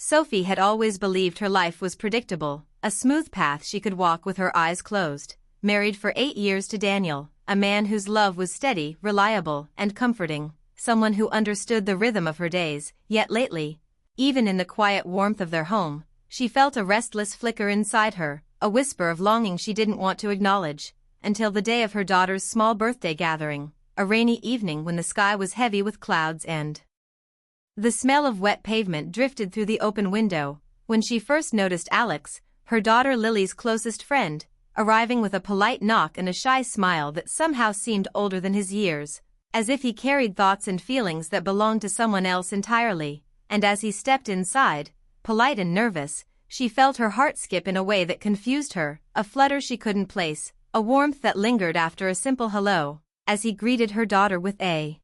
Sophie had always believed her life was predictable, a smooth path she could walk with her eyes closed. Married for 8 years to Daniel, a man whose love was steady, reliable, and comforting, someone who understood the rhythm of her days. Yet lately, even in the quiet warmth of their home, she felt a restless flicker inside her, a whisper of longing she didn't want to acknowledge, until the day of her daughter's small birthday gathering, a rainy evening when the sky was heavy with clouds and the smell of wet pavement drifted through the open window, when she first noticed Alex, her daughter Lily's closest friend, arriving with a polite knock and a shy smile that somehow seemed older than his years, as if he carried thoughts and feelings that belonged to someone else entirely. And as he stepped inside, polite and nervous, she felt her heart skip in a way that confused her, a flutter she couldn't place, a warmth that lingered after a simple hello, as he greeted her daughter with a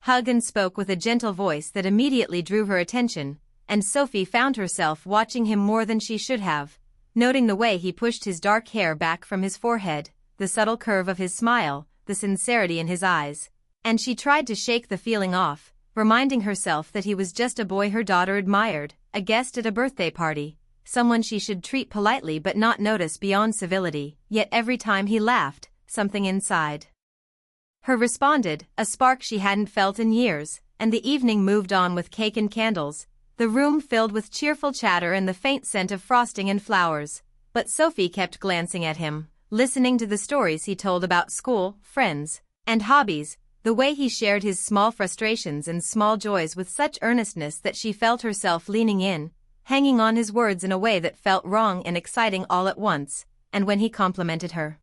hug and spoke with a gentle voice that immediately drew her attention, and Sophie found herself watching him more than she should have, noting the way he pushed his dark hair back from his forehead, the subtle curve of his smile, the sincerity in his eyes, and she tried to shake the feeling off, reminding herself that he was just a boy her daughter admired, a guest at a birthday party, someone she should treat politely but not notice beyond civility. Yet every time he laughed, something inside her responded, a spark she hadn't felt in years, and the evening moved on with cake and candles, the room filled with cheerful chatter and the faint scent of frosting and flowers. But Sophie kept glancing at him, listening to the stories he told about school, friends, and hobbies, the way he shared his small frustrations and small joys with such earnestness that she felt herself leaning in, hanging on his words in a way that felt wrong and exciting all at once. And when he complimented her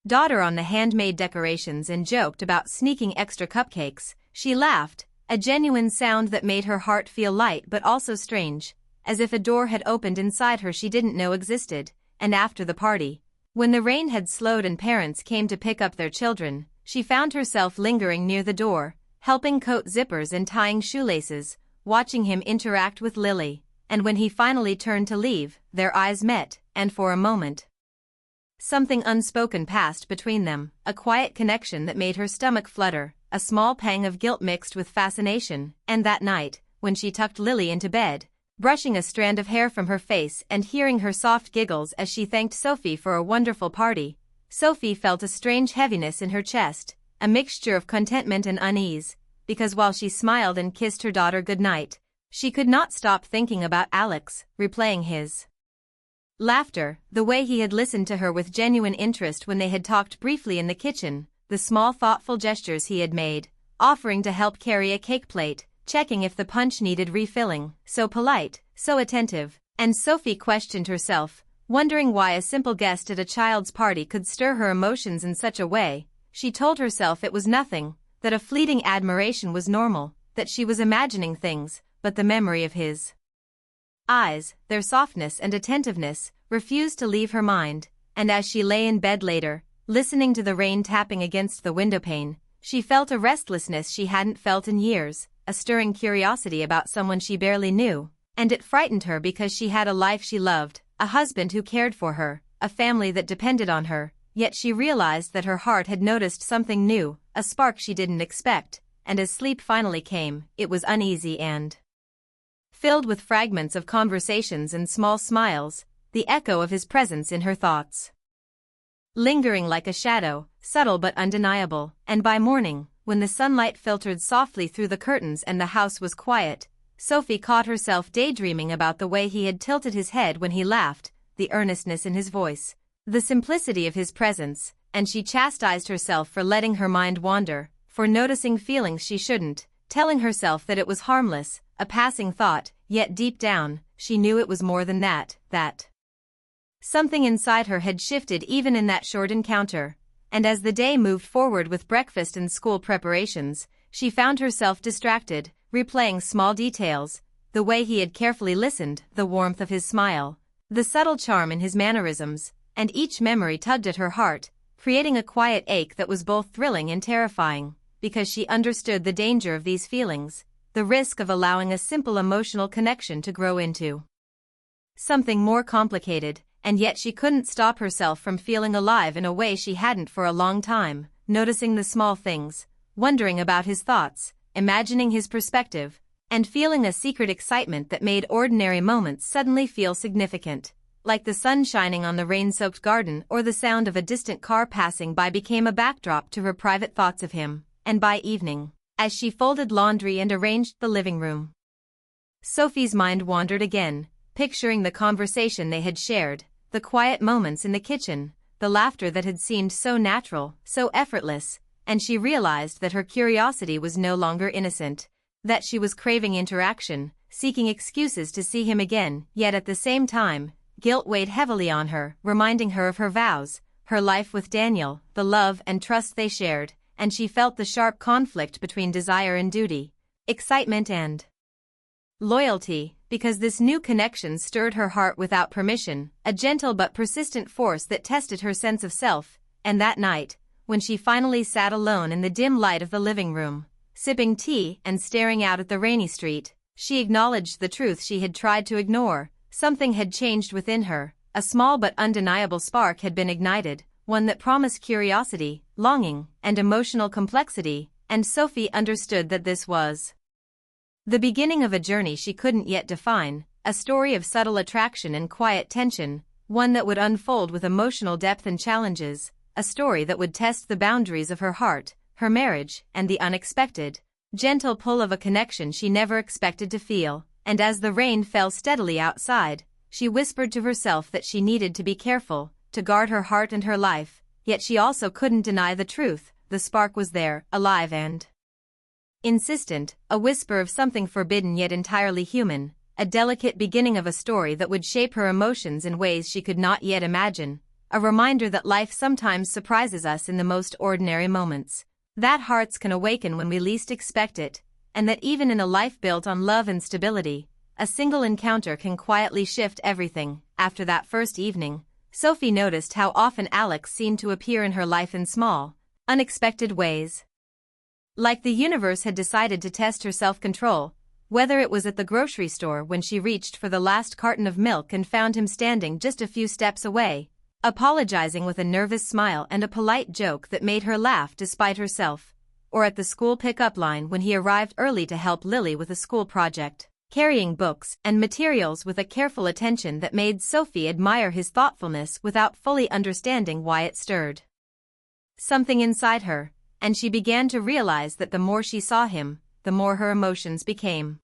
daughter on the handmade decorations and joked about sneaking extra cupcakes, she laughed, a genuine sound that made her heart feel light but also strange, as if a door had opened inside her she didn't know existed. And after the party, when the rain had slowed and parents came to pick up their children, she found herself lingering near the door, helping coat zippers and tying shoelaces, watching him interact with Lily. And when he finally turned to leave, their eyes met, and for a moment, something unspoken passed between them, a quiet connection that made her stomach flutter, a small pang of guilt mixed with fascination. And that night, when she tucked Lily into bed, brushing a strand of hair from her face and hearing her soft giggles as she thanked Sophie for a wonderful party, Sophie felt a strange heaviness in her chest, a mixture of contentment and unease, because while she smiled and kissed her daughter goodnight, she could not stop thinking about Alex, replaying his laughter, the way he had listened to her with genuine interest when they had talked briefly in the kitchen, the small thoughtful gestures he had made, offering to help carry a cake plate, checking if the punch needed refilling, so polite, so attentive. And Sophie questioned herself, wondering why a simple guest at a child's party could stir her emotions in such a way. She told herself it was nothing, that a fleeting admiration was normal, that she was imagining things, but the memory of his eyes, their softness and attentiveness, refused to leave her mind. And as she lay in bed later, listening to the rain tapping against the windowpane, she felt a restlessness she hadn't felt in years, a stirring curiosity about someone she barely knew, and it frightened her because she had a life she loved, a husband who cared for her, a family that depended on her. Yet she realized that her heart had noticed something new, a spark she didn't expect, and as sleep finally came, it was uneasy and filled with fragments of conversations and small smiles, the echo of his presence in her thoughts, lingering like a shadow, subtle but undeniable. And by morning, when the sunlight filtered softly through the curtains and the house was quiet, Sophie caught herself daydreaming about the way he had tilted his head when he laughed, the earnestness in his voice, the simplicity of his presence, and she chastised herself for letting her mind wander, for noticing feelings she shouldn't, telling herself that it was harmless, a passing thought. Yet deep down, she knew it was more than that, that something inside her had shifted even in that short encounter. And as the day moved forward with breakfast and school preparations, she found herself distracted, replaying small details, the way he had carefully listened, the warmth of his smile, the subtle charm in his mannerisms, and each memory tugged at her heart, creating a quiet ache that was both thrilling and terrifying, because she understood the danger of these feelings, the risk of allowing a simple emotional connection to grow into something more complicated. And yet she couldn't stop herself from feeling alive in a way she hadn't for a long time, noticing the small things, wondering about his thoughts, imagining his perspective, and feeling a secret excitement that made ordinary moments suddenly feel significant. Like the sun shining on the rain-soaked garden or the sound of a distant car passing by became a backdrop to her private thoughts of him, and by evening, as she folded laundry and arranged the living room, Sophie's mind wandered again, picturing the conversation they had shared, the quiet moments in the kitchen, the laughter that had seemed so natural, so effortless, and she realized that her curiosity was no longer innocent, that she was craving interaction, seeking excuses to see him again, yet at the same time, guilt weighed heavily on her, reminding her of her vows, her life with Daniel, the love and trust they shared, and she felt the sharp conflict between desire and duty, excitement and loyalty, because this new connection stirred her heart without permission, a gentle but persistent force that tested her sense of self, and that night, when she finally sat alone in the dim light of the living room, sipping tea and staring out at the rainy street, she acknowledged the truth she had tried to ignore. Something had changed within her, a small but undeniable spark had been ignited, one that promised curiosity, longing, and emotional complexity, and Sophie understood that this was the beginning of a journey she couldn't yet define, a story of subtle attraction and quiet tension, one that would unfold with emotional depth and challenges, a story that would test the boundaries of her heart, her marriage, and the unexpected, gentle pull of a connection she never expected to feel. And as the rain fell steadily outside, she whispered to herself that she needed to be careful, to guard her heart and her life, yet she also couldn't deny the truth. The spark was there, alive and insistent, a whisper of something forbidden yet entirely human, a delicate beginning of a story that would shape her emotions in ways she could not yet imagine, a reminder that life sometimes surprises us in the most ordinary moments, that hearts can awaken when we least expect it, and that even in a life built on love and stability, a single encounter can quietly shift everything. After that first evening, Sophie noticed how often Alex seemed to appear in her life in small, unexpected ways. Like the universe had decided to test her self-control, whether it was at the grocery store when she reached for the last carton of milk and found him standing just a few steps away, apologizing with a nervous smile and a polite joke that made her laugh despite herself, or at the school pickup line when he arrived early to help Lily with a school project, carrying books and materials with a careful attention that made Sophie admire his thoughtfulness without fully understanding why it stirred something inside her, and she began to realize that the more she saw him, the more her emotions became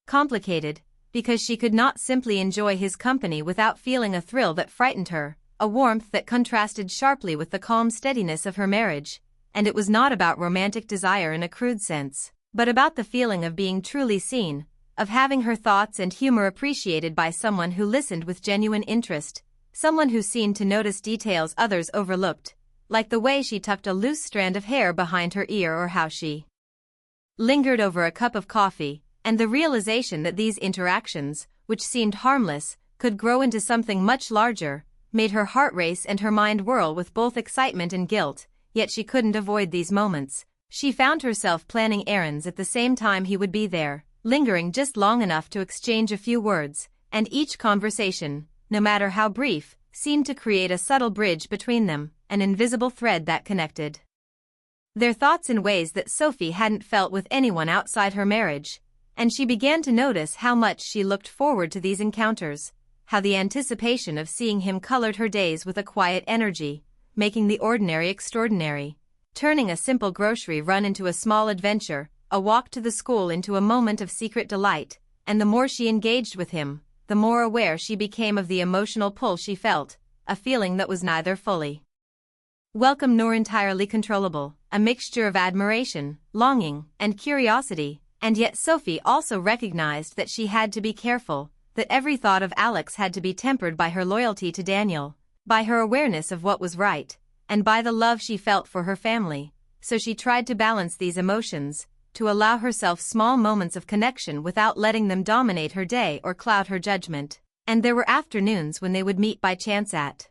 complicated, because she could not simply enjoy his company without feeling a thrill that frightened her, a warmth that contrasted sharply with the calm steadiness of her marriage. And it was not about romantic desire in a crude sense, but about the feeling of being truly seen, of having her thoughts and humor appreciated by someone who listened with genuine interest, someone who seemed to notice details others overlooked, like the way she tucked a loose strand of hair behind her ear or how she lingered over a cup of coffee, and the realization that these interactions, which seemed harmless, could grow into something much larger, made her heart race and her mind whirl with both excitement and guilt. Yet she couldn't avoid these moments. She found herself planning errands at the same time he would be there, lingering just long enough to exchange a few words, and each conversation, no matter how brief, seemed to create a subtle bridge between them, an invisible thread that connected their thoughts in ways that Sophie hadn't felt with anyone outside her marriage, and she began to notice how much she looked forward to these encounters, how the anticipation of seeing him colored her days with a quiet energy, making the ordinary extraordinary, turning a simple grocery run into a small adventure, a walk to the school into a moment of secret delight, and the more she engaged with him, the more aware she became of the emotional pull she felt, a feeling that was neither fully welcome nor entirely controllable, a mixture of admiration, longing, and curiosity, and yet Sophie also recognized that she had to be careful, that every thought of Alex had to be tempered by her loyalty to Daniel, by her awareness of what was right, and by the love she felt for her family. So she tried to balance these emotions, to allow herself small moments of connection without letting them dominate her day or cloud her judgment. And there were afternoons when they would meet by chance at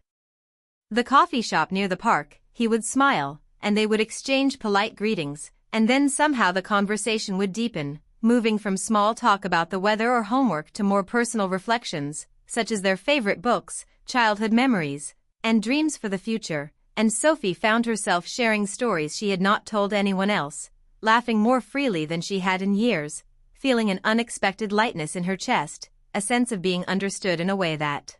the coffee shop near the park. He would smile, and they would exchange polite greetings, and then somehow the conversation would deepen, moving from small talk about the weather or homework to more personal reflections, such as their favorite books, childhood memories, and dreams for the future. And Sophie found herself sharing stories she had not told anyone else, laughing more freely than she had in years, feeling an unexpected lightness in her chest, a sense of being understood in a way that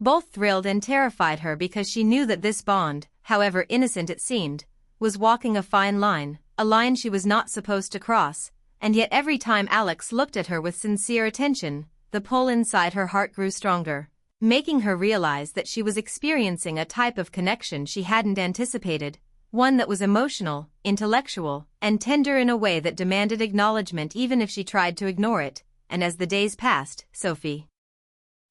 both thrilled and terrified her, because she knew that this bond, however innocent it seemed, was walking a fine line, a line she was not supposed to cross, and yet every time Alex looked at her with sincere attention, the pull inside her heart grew stronger, making her realize that she was experiencing a type of connection she hadn't anticipated, one that was emotional, intellectual, and tender in a way that demanded acknowledgement even if she tried to ignore it. And as the days passed, Sophie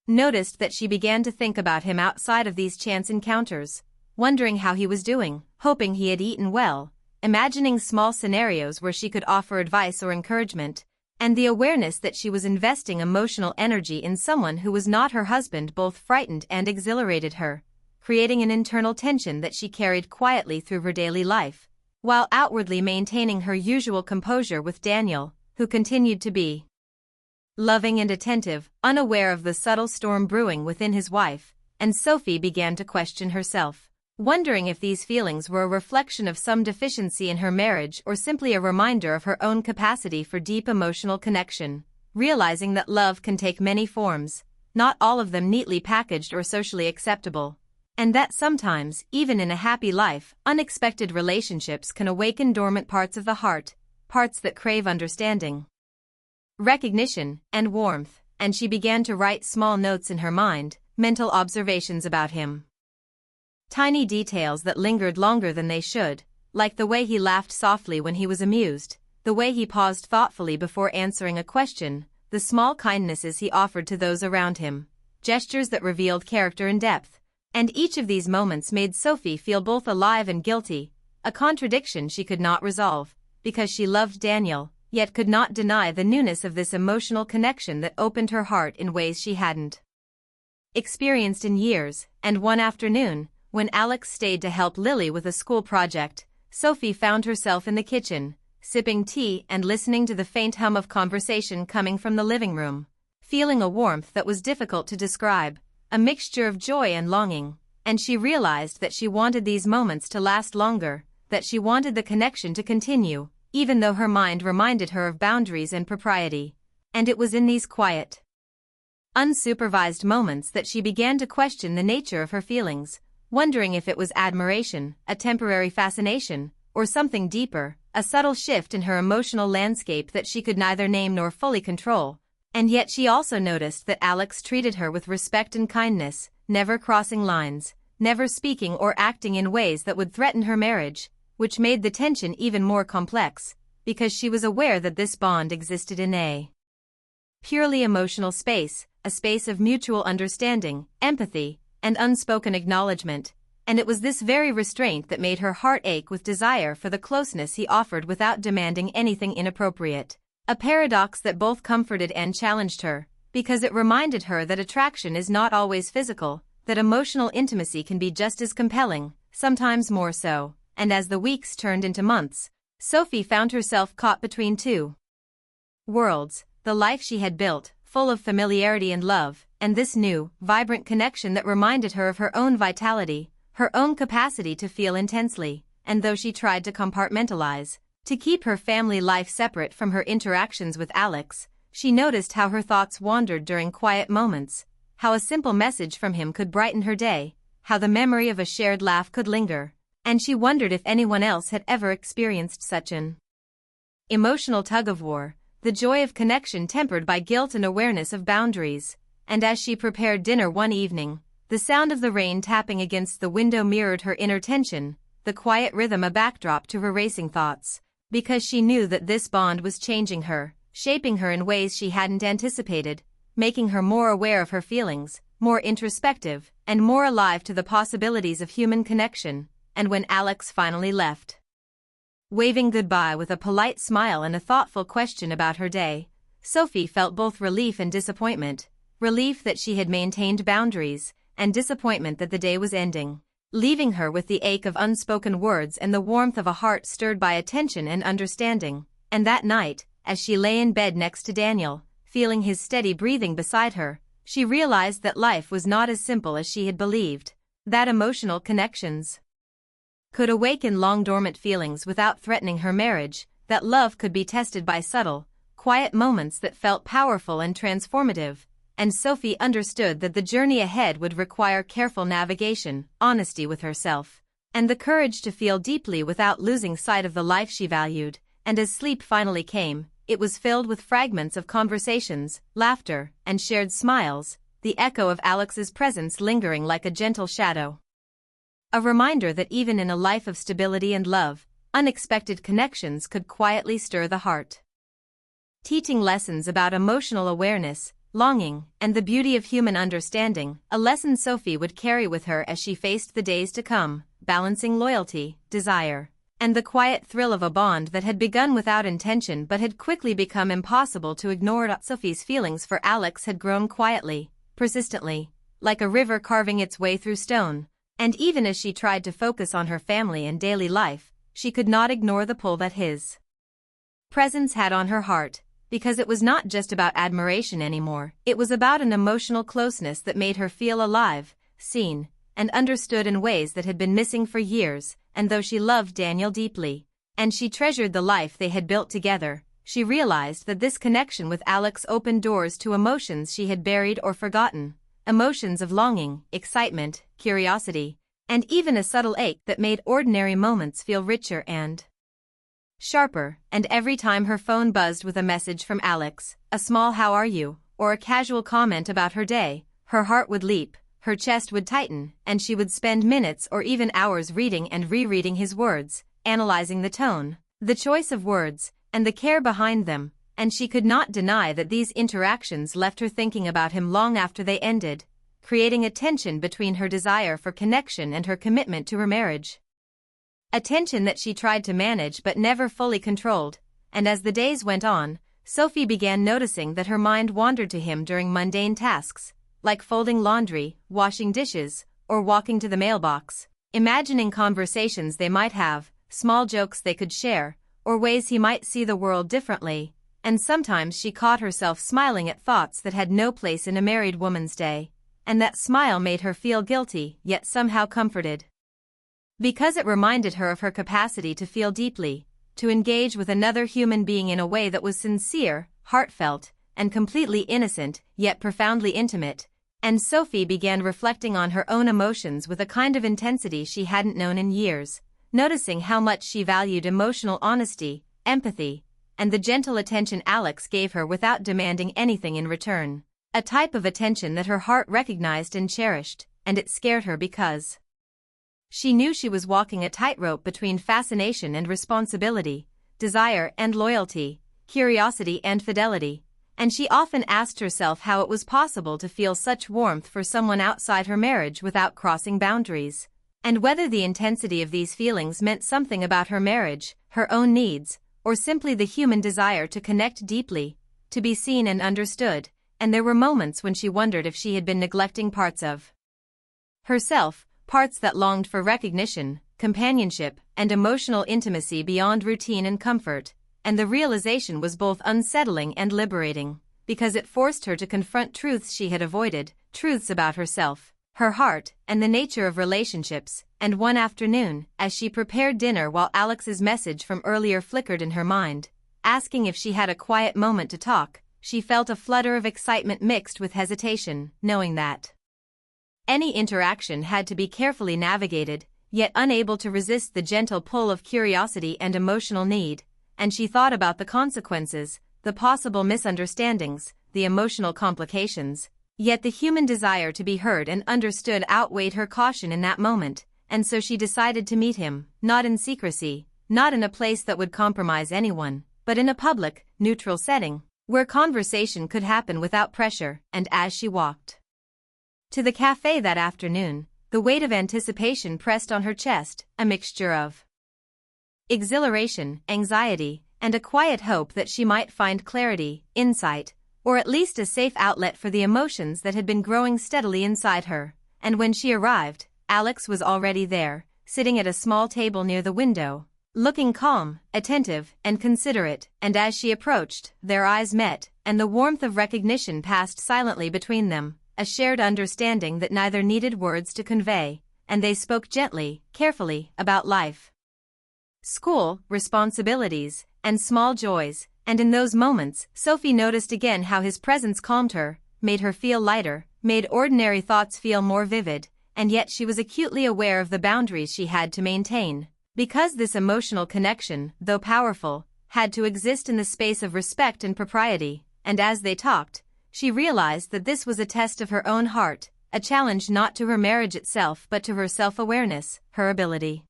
noticed that she began to think about him outside of these chance encounters, wondering how he was doing, hoping he had eaten well, imagining small scenarios where she could offer advice or encouragement, and the awareness that she was investing emotional energy in someone who was not her husband both frightened and exhilarated her, creating an internal tension that she carried quietly through her daily life, while outwardly maintaining her usual composure with Daniel, who continued to be loving and attentive, unaware of the subtle storm brewing within his wife. And Sophie began to question herself, wondering if these feelings were a reflection of some deficiency in her marriage or simply a reminder of her own capacity for deep emotional connection, realizing that love can take many forms, not all of them neatly packaged or socially acceptable, and that sometimes, even in a happy life, unexpected relationships can awaken dormant parts of the heart, parts that crave understanding, recognition, and warmth. And she began to write small notes in her mind, mental observations about him. Tiny details that lingered longer than they should, like the way he laughed softly when he was amused, the way he paused thoughtfully before answering a question, the small kindnesses he offered to those around him, gestures that revealed character and depth. And each of these moments made Sophie feel both alive and guilty, a contradiction she could not resolve, because she loved Daniel, yet could not deny the newness of this emotional connection that opened her heart in ways she hadn't experienced in years. And one afternoon, when Alex stayed to help Lily with a school project, Sophie found herself in the kitchen, sipping tea and listening to the faint hum of conversation coming from the living room, feeling a warmth that was difficult to describe, a mixture of joy and longing. And she realized that she wanted these moments to last longer, that she wanted the connection to continue, even though her mind reminded her of boundaries and propriety. And it was in these quiet, unsupervised moments that she began to question the nature of her feelings, wondering if it was admiration, a temporary fascination, or something deeper, a subtle shift in her emotional landscape that she could neither name nor fully control. And yet she also noticed that Alex treated her with respect and kindness, never crossing lines, never speaking or acting in ways that would threaten her marriage, which made the tension even more complex, because she was aware that this bond existed in a purely emotional space, a space of mutual understanding, empathy, and unspoken acknowledgement. And it was this very restraint that made her heart ache with desire for the closeness he offered without demanding anything inappropriate, a paradox that both comforted and challenged her, because it reminded her that attraction is not always physical, that emotional intimacy can be just as compelling, sometimes more so. And as the weeks turned into months, Sophie found herself caught between two worlds, the life she had built, full of familiarity and love, and this new, vibrant connection that reminded her of her own vitality, her own capacity to feel intensely. And though she tried to compartmentalize, to keep her family life separate from her interactions with Alex, she noticed how her thoughts wandered during quiet moments, how a simple message from him could brighten her day, how the memory of a shared laugh could linger. And she wondered if anyone else had ever experienced such an emotional tug-of-war, the joy of connection tempered by guilt and awareness of boundaries. And as she prepared dinner one evening, the sound of the rain tapping against the window mirrored her inner tension, the quiet rhythm a backdrop to her racing thoughts, because she knew that this bond was changing her, shaping her in ways she hadn't anticipated, making her more aware of her feelings, more introspective, and more alive to the possibilities of human connection. And when Alex finally left, waving goodbye with a polite smile and a thoughtful question about her day, Sophie felt both relief and disappointment, relief that she had maintained boundaries, and disappointment that the day was ending, leaving her with the ache of unspoken words and the warmth of a heart stirred by attention and understanding. And that night, as she lay in bed next to Daniel, feeling his steady breathing beside her, she realized that life was not as simple as she had believed, that emotional connections could awaken long-dormant feelings without threatening her marriage, that love could be tested by subtle, quiet moments that felt powerful and transformative, and Sophie understood that the journey ahead would require careful navigation, honesty with herself, and the courage to feel deeply without losing sight of the life she valued. And as sleep finally came, it was filled with fragments of conversations, laughter, and shared smiles, the echo of Alex's presence lingering like a gentle shadow. A reminder that even in a life of stability and love, unexpected connections could quietly stir the heart. Teaching lessons about emotional awareness, longing, and the beauty of human understanding, a lesson Sophie would carry with her as she faced the days to come, balancing loyalty, desire, and the quiet thrill of a bond that had begun without intention but had quickly become impossible to ignore. Sophie's feelings for Alex had grown quietly, persistently, like a river carving its way through stone, and even as she tried to focus on her family and daily life, she could not ignore the pull that his presence had on her heart, because it was not just about admiration anymore. It was about an emotional closeness that made her feel alive, seen, and understood in ways that had been missing for years. And though she loved Daniel deeply, and she treasured the life they had built together, she realized that this connection with Alex opened doors to emotions she had buried or forgotten, emotions of longing, excitement, curiosity, and even a subtle ache that made ordinary moments feel richer and sharper. And every time her phone buzzed with a message from Alex, a small "how are you," or a casual comment about her day, her heart would leap, her chest would tighten, and she would spend minutes or even hours reading and rereading his words, analyzing the tone, the choice of words, and the care behind them, and she could not deny that these interactions left her thinking about him long after they ended, creating a tension between her desire for connection and her commitment to her marriage. A tension that she tried to manage but never fully controlled, and as the days went on, Sophie began noticing that her mind wandered to him during mundane tasks, like folding laundry, washing dishes, or walking to the mailbox, imagining conversations they might have, small jokes they could share, or ways he might see the world differently, and sometimes she caught herself smiling at thoughts that had no place in a married woman's day, and that smile made her feel guilty yet somehow comforted. Because it reminded her of her capacity to feel deeply, to engage with another human being in a way that was sincere, heartfelt, and completely innocent, yet profoundly intimate, and Sophie began reflecting on her own emotions with a kind of intensity she hadn't known in years, noticing how much she valued emotional honesty, empathy, and the gentle attention Alex gave her without demanding anything in return, a type of attention that her heart recognized and cherished, and it scared her because she knew she was walking a tightrope between fascination and responsibility, desire and loyalty, curiosity and fidelity, and she often asked herself how it was possible to feel such warmth for someone outside her marriage without crossing boundaries, and whether the intensity of these feelings meant something about her marriage, her own needs, or simply the human desire to connect deeply, to be seen and understood. And there were moments when she wondered if she had been neglecting parts of herself, parts that longed for recognition, companionship, and emotional intimacy beyond routine and comfort. And the realization was both unsettling and liberating, because it forced her to confront truths she had avoided, truths about herself, her heart, and the nature of relationships. And one afternoon, as she prepared dinner while Alex's message from earlier flickered in her mind, asking if she had a quiet moment to talk, she felt a flutter of excitement mixed with hesitation, knowing that any interaction had to be carefully navigated, yet unable to resist the gentle pull of curiosity and emotional need. And she thought about the consequences, the possible misunderstandings, the emotional complications. Yet the human desire to be heard and understood outweighed her caution in that moment, and so she decided to meet him, not in secrecy, not in a place that would compromise anyone, but in a public, neutral setting, where conversation could happen without pressure. And as she walked to the cafe that afternoon, the weight of anticipation pressed on her chest, a mixture of exhilaration, anxiety, and a quiet hope that she might find clarity, insight, or at least a safe outlet for the emotions that had been growing steadily inside her. And when she arrived, Alex was already there, sitting at a small table near the window, looking calm, attentive, and considerate. And as she approached, their eyes met, and the warmth of recognition passed silently between them, a shared understanding that neither needed words to convey, and they spoke gently, carefully, about life, school, responsibilities, and small joys. And in those moments, Sophie noticed again how his presence calmed her, made her feel lighter, made ordinary thoughts feel more vivid, and yet she was acutely aware of the boundaries she had to maintain. Because this emotional connection, though powerful, had to exist in the space of respect and propriety, and as they talked, she realized that this was a test of her own heart, a challenge not to her marriage itself but to her self-awareness, her ability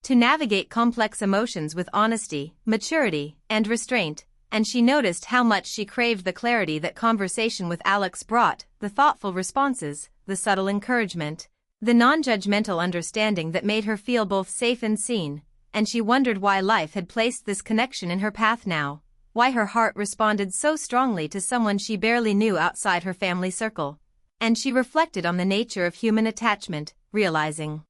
to navigate complex emotions with honesty, maturity, and restraint, and she noticed how much she craved the clarity that conversation with Alex brought, the thoughtful responses, the subtle encouragement, the non-judgmental understanding that made her feel both safe and seen, and she wondered why life had placed this connection in her path now, why her heart responded so strongly to someone she barely knew outside her family circle. And she reflected on the nature of human attachment, realizing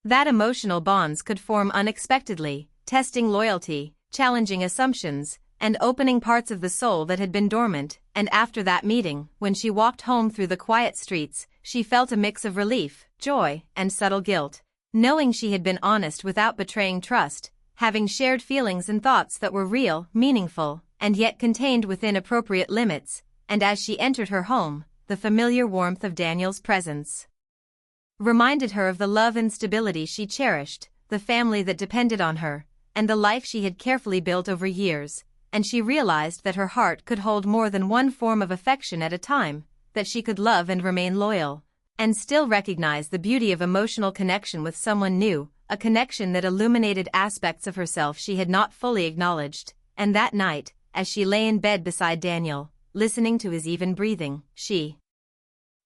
that emotional bonds could form unexpectedly, testing loyalty, challenging assumptions, and opening parts of the soul that had been dormant. And after that meeting, when she walked home through the quiet streets, she felt a mix of relief, joy, and subtle guilt, knowing she had been honest without betraying trust, having shared feelings and thoughts that were real, meaningful, and yet contained within appropriate limits. And as she entered her home, the familiar warmth of Daniel's presence reminded her of the love and stability she cherished, the family that depended on her, and the life she had carefully built over years, and she realized that her heart could hold more than one form of affection at a time, that she could love and remain loyal, and still recognize the beauty of emotional connection with someone new, a connection that illuminated aspects of herself she had not fully acknowledged. And that night, as she lay in bed beside Daniel, listening to his even breathing, she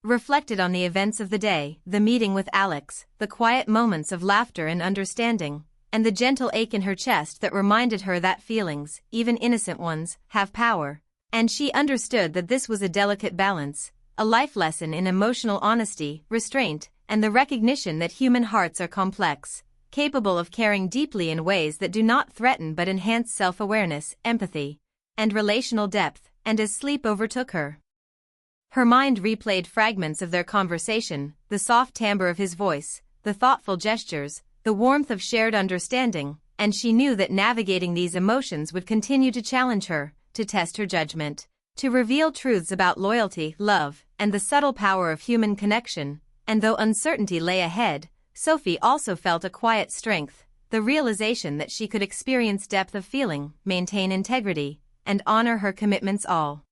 reflected on the events of the day, the meeting with Alex, the quiet moments of laughter and understanding, and the gentle ache in her chest that reminded her that feelings, even innocent ones, have power. And she understood that this was a delicate balance, a life lesson in emotional honesty, restraint, and the recognition that human hearts are complex, capable of caring deeply in ways that do not threaten but enhance self-awareness, empathy, and relational depth. And as sleep overtook her, her mind replayed fragments of their conversation, the soft timbre of his voice, the thoughtful gestures, the warmth of shared understanding, and she knew that navigating these emotions would continue to challenge her, to test her judgment, to reveal truths about loyalty, love, and the subtle power of human connection. And though uncertainty lay ahead, Sophie also felt a quiet strength, the realization that she could experience depth of feeling, maintain integrity, and honor her commitments all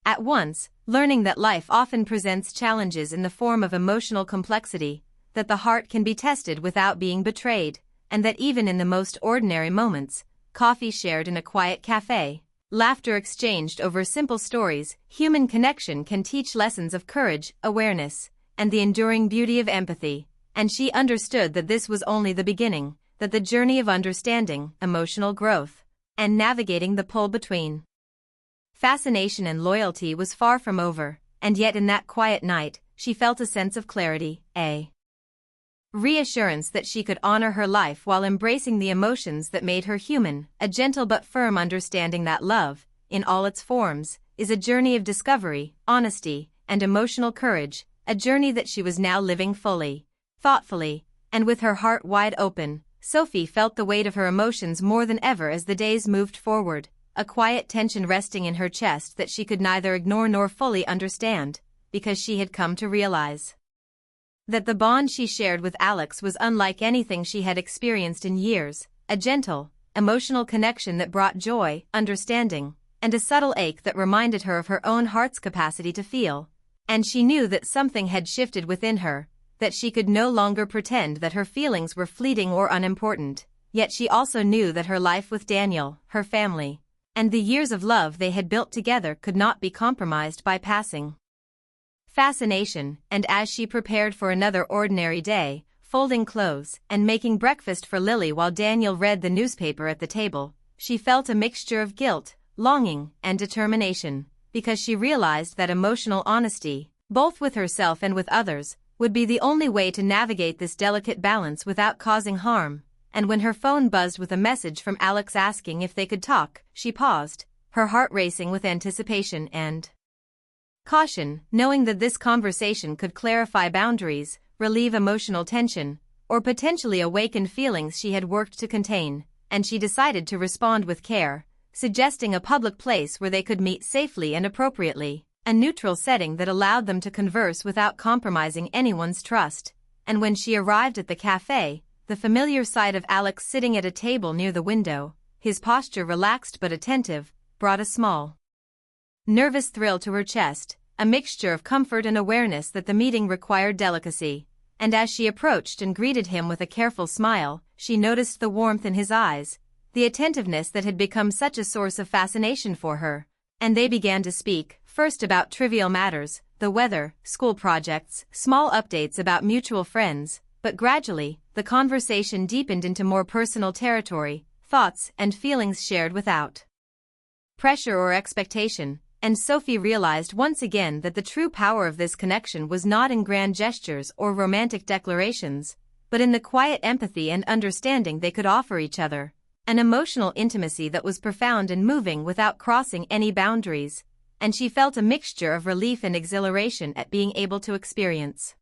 at once, learning that life often presents challenges in the form of emotional complexity, that the heart can be tested without being betrayed, and that even in the most ordinary moments, coffee shared in a quiet cafe, laughter exchanged over simple stories, human connection can teach lessons of courage, awareness, and the enduring beauty of empathy. And she understood that this was only the beginning, that the journey of understanding, emotional growth, and navigating the pull between fascination and loyalty was far from over. And yet in that quiet night, she felt a sense of clarity, a reassurance that she could honor her life while embracing the emotions that made her human, a gentle but firm understanding that love, in all its forms, is a journey of discovery, honesty, and emotional courage, a journey that she was now living fully, thoughtfully, and with her heart wide open. Sophie felt the weight of her emotions more than ever as the days moved forward, a quiet tension resting in her chest that she could neither ignore nor fully understand, because she had come to realize that the bond she shared with Alex was unlike anything she had experienced in years, a gentle, emotional connection that brought joy, understanding, and a subtle ache that reminded her of her own heart's capacity to feel. And she knew that something had shifted within her, that she could no longer pretend that her feelings were fleeting or unimportant. Yet she also knew that her life with Daniel, her family, and the years of love they had built together could not be compromised by passing fascination. And as she prepared for another ordinary day, folding clothes and making breakfast for Lily while Daniel read the newspaper at the table, she felt a mixture of guilt, longing, and determination, because she realized that emotional honesty, both with herself and with others, would be the only way to navigate this delicate balance without causing harm. And when her phone buzzed with a message from Alex asking if they could talk, she paused, her heart racing with anticipation and caution, knowing that this conversation could clarify boundaries, relieve emotional tension, or potentially awaken feelings she had worked to contain. And she decided to respond with care, suggesting a public place where they could meet safely and appropriately, a neutral setting that allowed them to converse without compromising anyone's trust. And when she arrived at the cafe, the familiar sight of Alex sitting at a table near the window, his posture relaxed but attentive, brought a small, nervous thrill to her chest, a mixture of comfort and awareness that the meeting required delicacy. And as she approached and greeted him with a careful smile, she noticed the warmth in his eyes, the attentiveness that had become such a source of fascination for her. And they began to speak, first about trivial matters, the weather, school projects, small updates about mutual friends, but gradually, the conversation deepened into more personal territory, thoughts and feelings shared without pressure or expectation. And Sophie realized once again that the true power of this connection was not in grand gestures or romantic declarations, but in the quiet empathy and understanding they could offer each other, an emotional intimacy that was profound and moving without crossing any boundaries, and she felt a mixture of relief and exhilaration at being able to experience